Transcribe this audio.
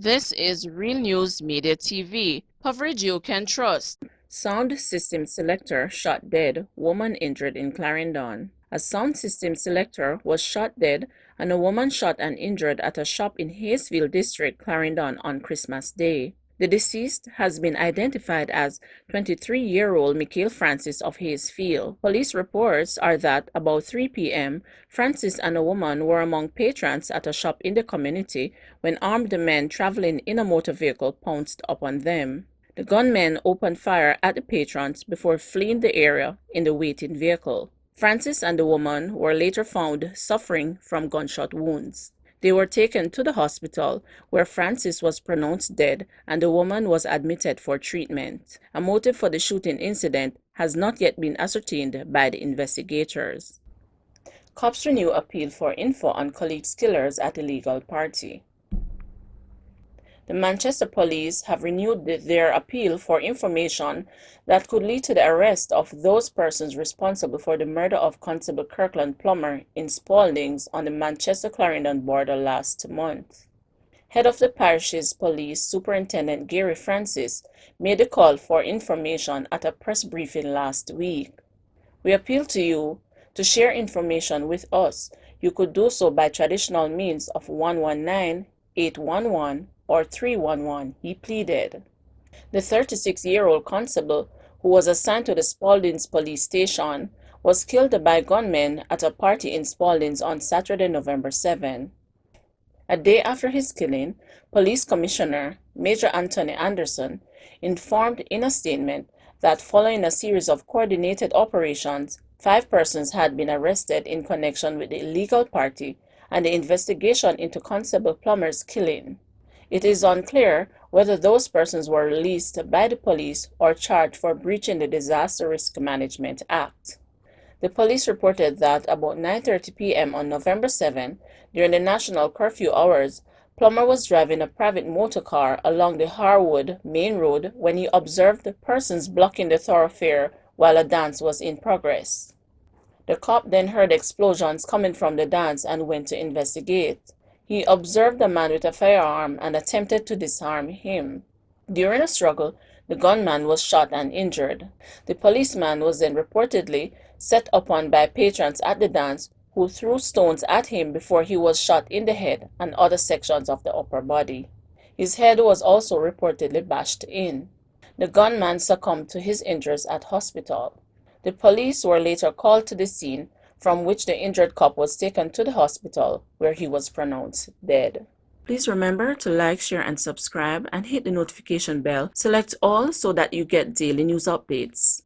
This is Real News Media TV, coverage you can trust. Sound system selector shot dead, woman injured in Clarendon. A sound system selector was shot dead and a woman shot and injured at a shop in Hayesville District, Clarendon on Christmas Day. The deceased has been identified as 23-year-old Michael Francis of Hayesville. Police reports are that about 3 p.m., Francis and a woman were among patrons at a shop in the community when armed men traveling in a motor vehicle pounced upon them. The gunmen opened fire at the patrons before fleeing the area in the waiting vehicle. Francis and the woman were later found suffering from gunshot wounds. They were taken to the hospital, where Francis was pronounced dead and the woman was admitted for treatment. A motive for the shooting incident has not yet been ascertained by the investigators. Cops renew appeal for info on colleagues' killers at illegal party. The Manchester police have renewed their appeal for information that could lead to the arrest of those persons responsible for the murder of Constable Kirkland Plummer in Spaldings on the Manchester-Clarendon border last month. Head of the parish's police superintendent Gary Francis made a call for information at a press briefing last week. We appeal to you to share information with us. You could do so by traditional means of 119, 811, or 311, he pleaded. The 36-year-old constable, who was assigned to the Spaldings police station, was killed by gunmen at a party in Spaldings on Saturday, November 7. A day after his killing, Police Commissioner Major Anthony Anderson informed in a statement that following a series of coordinated operations, 5 persons had been arrested in connection with the illegal party and the investigation into Constable Plummer's killing. It is unclear whether those persons were released by the police or charged for breaching the Disaster Risk Management Act. The police reported that about 9:30 p.m. on November 7, during the national curfew hours, Plummer was driving a private motor car along the Harwood Main Road when he observed persons blocking the thoroughfare while a dance was in progress. The cop then heard explosions coming from the dance and went to investigate. He observed a man with a firearm and attempted to disarm him. During a struggle, the gunman was shot and injured. The policeman was then reportedly set upon by patrons at the dance who threw stones at him before he was shot in the head and other sections of the upper body. His head was also reportedly bashed in. The gunman succumbed to his injuries at hospital. The police were later called to the scene, from which the injured cop was taken to the hospital, where he was pronounced dead. Please remember to like, share, and subscribe, and hit the notification bell. Select all so that you get daily news updates.